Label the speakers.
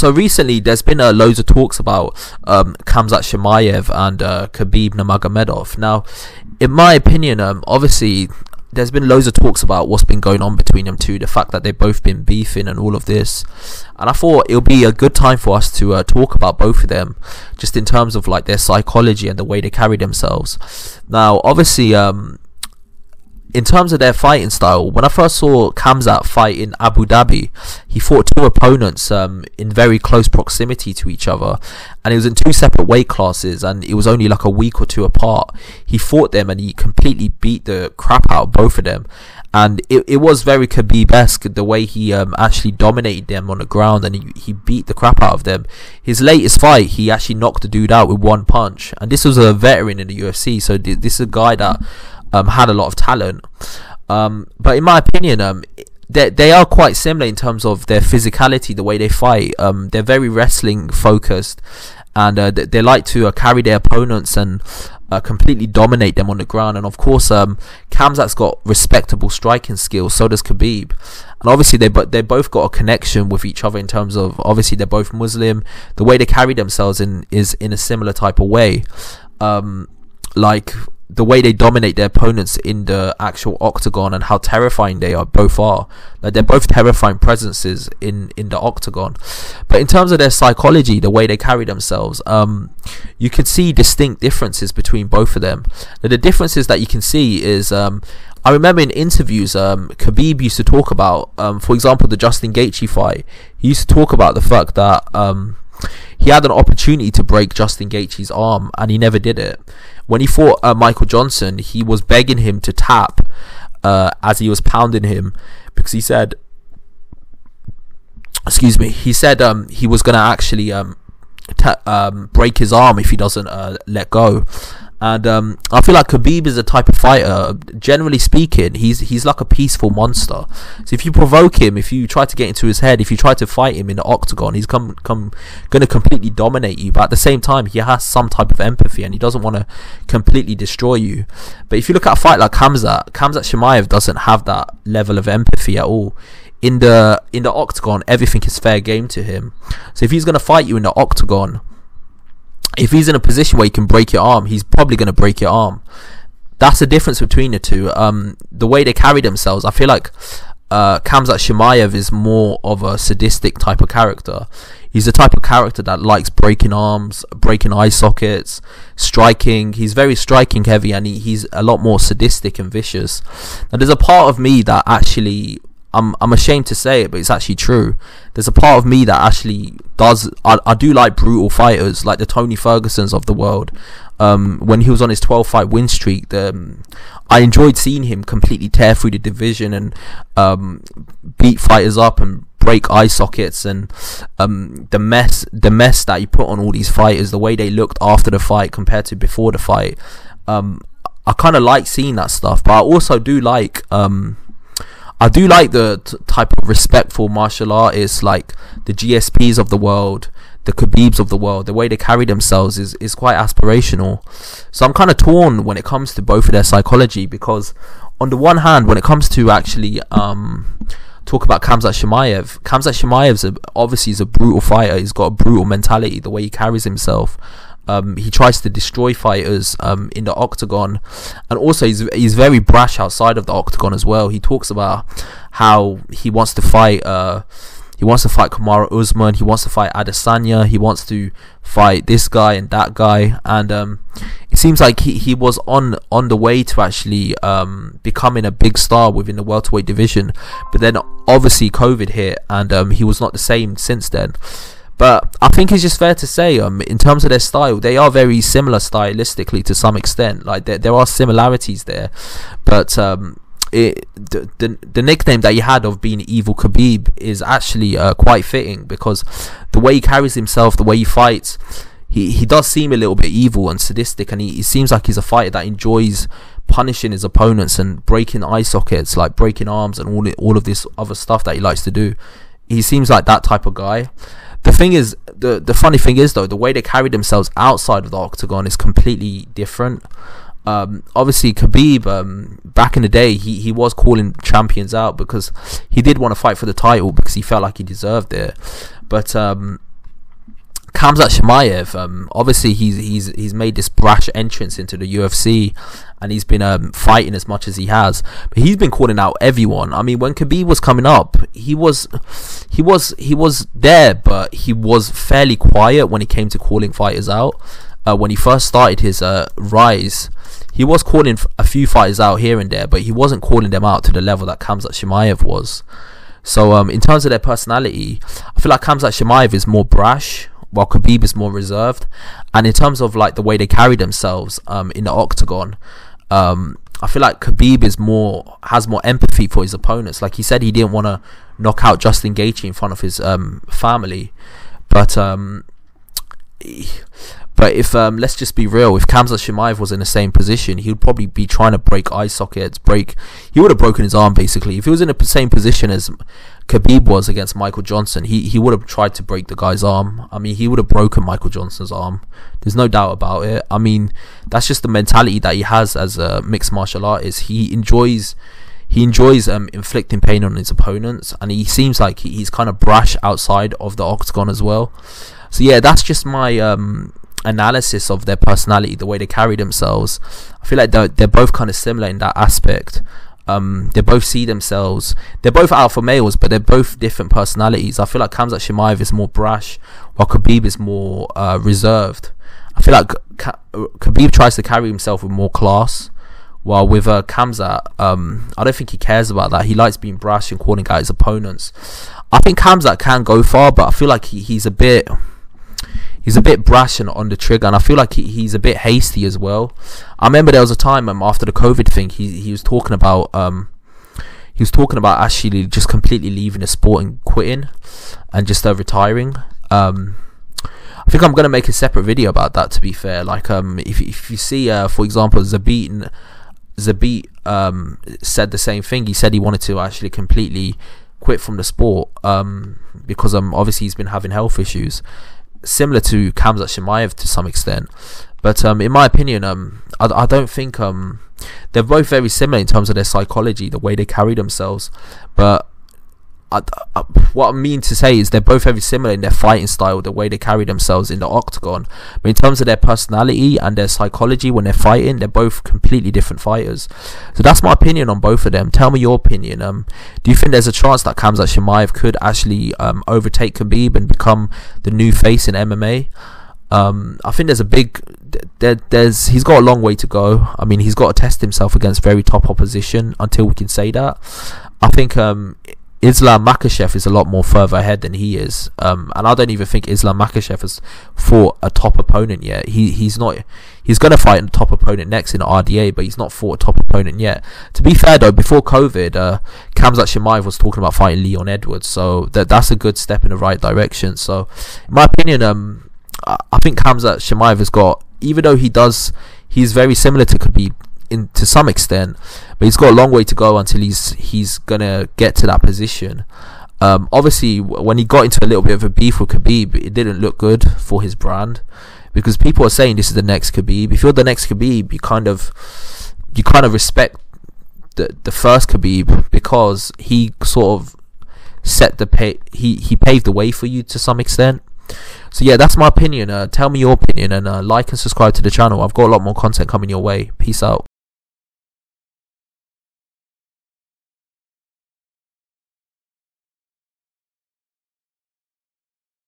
Speaker 1: So recently there's been loads of talks about Khamzat Chimaev and Khabib Nurmagomedov. Now, in my opinion, obviously there's been loads of talks about what's been going on between them two, the fact that they've both been beefing and all of this, and I thought it'll be a good time for us to talk about both of them, just in terms of like their psychology and the way they carry themselves. Now, obviously, in terms of their fighting style, when I first saw Khamzat fight in Abu Dhabi, he fought two opponents in very close proximity to each other, and it was in two separate weight classes, and it was only like a week or two apart. He fought them and he completely beat the crap out of both of them, and it was very Khabib-esque the way he actually dominated them on the ground, and he beat the crap out of them. His latest fight, he actually knocked the dude out with one punch, and this was a veteran in the UFC, so this is a guy that had a lot of talent, but in my opinion, they are quite similar in terms of their physicality, the way they fight. They're very wrestling focused, and they like to carry their opponents and completely dominate them on the ground. And of course, Khamzat's got respectable striking skills, so does Khabib, and obviously they both got a connection with each other in terms of, obviously they're both Muslim. The way they carry themselves is in a similar type of way, like the way they dominate their opponents in the actual octagon, and how terrifying they both are. Like, they're both terrifying presences in the octagon. But in terms of their psychology, the way they carry themselves, you can see distinct differences between both of them. Now, the differences that you can see is, I remember in interviews, Khabib used to talk about, for example, the Justin Gaethje fight. He used to talk about the fact that he had an opportunity to break Justin Gaethje's arm, and he never did it. When he fought Michael Johnson, he was begging him to tap as he was pounding him, because he said, he said he was going to actually break his arm if he doesn't let go. And I feel like Khabib is a type of fighter, generally speaking, he's like a peaceful monster. So if you provoke him, if you try to get into his head, if you try to fight him in the octagon, he's going to completely dominate you. But at the same time, he has some type of empathy, and he doesn't want to completely destroy you. But if you look at a fight like Khamzat Chimaev doesn't have that level of empathy at all. In the octagon, everything is fair game to him. So if he's going to fight you in the octagon, if he's in a position where he can break your arm, he's probably going to break your arm. That's the difference between the two. The way they carry themselves, I feel like Khamzat Chimaev is more of a sadistic type of character. He's the type of character that likes breaking arms, breaking eye sockets, striking. He's very striking heavy, and he's a lot more sadistic and vicious. Now, there's a part of me that actually, I'm ashamed to say it, but it's actually true. There's a part of me that actually does. I do like brutal fighters, like the Tony Fergusons of the world. When he was on his 12-fight win streak, I enjoyed seeing him completely tear through the division and beat fighters up and break eye sockets, and the mess that he put on all these fighters, the way they looked after the fight compared to before the fight. I kind of like seeing that stuff, but I also do like. I do like the type of respectful martial artists, like the GSPs of the world, the Khabibs of the world. The way they carry themselves is quite aspirational. So I'm kind of torn when it comes to both of their psychology, because on the one hand, when it comes to actually talk about Khamzat Chimaev obviously is a brutal fighter. He's got a brutal mentality, the way he carries himself. He tries to destroy fighters in the octagon, and also he's very brash outside of the octagon as well. He talks about how he wants to fight Kamaru Usman, he wants to fight Adesanya, he wants to fight this guy and that guy, and it seems like he was on the way to actually becoming a big star within the welterweight division, but then obviously COVID hit, and he was not the same since then. But I think it's just fair to say, in terms of their style, they are very similar stylistically to some extent. Like there are similarities there, but the nickname that he had of being Evil Khabib is actually quite fitting, because the way he carries himself, the way he fights, he does seem a little bit evil and sadistic, and he seems like he's a fighter that enjoys punishing his opponents and breaking eye sockets, like breaking arms and all of this other stuff that he likes to do. He seems like that type of guy. The thing is, the funny thing is though, the way they carry themselves outside of the octagon is completely different. Obviously Khabib, back in the day, he was calling champions out because he did want to fight for the title, because he felt like he deserved it. But Khamzat Chimaev, obviously he's made this brash entrance into the UFC, and he's been fighting as much as he has, but he's been calling out everyone. I mean, when Khabib was coming up, he was there, but he was fairly quiet when it came to calling fighters out. When he first started his rise, he was calling a few fighters out here and there, but he wasn't calling them out to the level that Khamzat Chimaev was. So in terms of their personality, I feel like Khamzat Chimaev is more brash, while Khabib is more reserved. And in terms of like the way they carry themselves in the octagon, I feel like Khabib has more empathy for his opponents. Like he said, he didn't want to knock out Justin Gaethje in front of his family, but if let's just be real, if Khamzat Chimaev was in the same position, he would probably be trying to break eye sockets. He would have broken his arm basically. If he was in the same position as Khabib was against Michael Johnson, he would have tried to break the guy's arm. I mean, he would have broken Michael Johnson's arm. There's no doubt about it. I mean, that's just the mentality that he has as a mixed martial artist. He enjoys inflicting pain on his opponents, and he seems like he's kind of brash outside of the octagon as well. So yeah, that's just my analysis of their personality, the way they carry themselves. I feel like they're both kind of similar in that aspect. They both see themselves, they're both alpha males, but they're both different personalities. I feel like Khamzat Chimaev is more brash, while Khabib is more reserved. I feel like Khabib tries to carry himself with more class, while with Khamzat, I don't think he cares about that. He likes being brash and calling out his opponents. I think Khamzat can go far, but I feel like he's a bit brash and on the trigger, and I feel like he's a bit hasty as well. I remember there was a time after the COVID thing, he was talking about actually just completely leaving the sport and quitting and just retiring. I think I'm gonna make a separate video about that, to be fair. Like if you see for example Zabit said the same thing. He said he wanted to actually completely quit from the sport because obviously he's been having health issues, similar to Khamzat Chimaev to some extent. But in my opinion, I don't think they're both very similar in terms of their psychology, the way they carry themselves. But what I mean to say is they're both very similar in their fighting style, the way they carry themselves in the octagon. But in terms of their personality and their psychology when they're fighting, they're both completely different fighters. So that's my opinion on both of them. Tell me your opinion. Do you think there's a chance that Khamzat Chimaev could actually overtake Khabib and become the new face in MMA? I think he's got a long way to go. I mean, he's got to test himself against very top opposition until we can say that. I think Islam Makhachev is a lot more further ahead than he is, and I don't even think Islam Makhachev has fought a top opponent yet. He's going to fight a top opponent next in the RDA, but he's not fought a top opponent yet. To be fair though, before COVID, Khamzat Chimaev was talking about fighting Leon Edwards, so that's a good step in the right direction. So in my opinion, I think Khamzat Chimaev has got, even though he's very similar to Khabib to some extent, but he's got a long way to go until he's gonna get to that position. Obviously when he got into a little bit of a beef with Khabib, it didn't look good for his brand, because people are saying this is the next Khabib. If you're the next Khabib, you kind of respect the first Khabib, because he sort of set he paved the way for you to some extent. So yeah, that's my opinion. Tell me your opinion, and like and subscribe to the channel. I've got a lot more content coming your way. Peace out.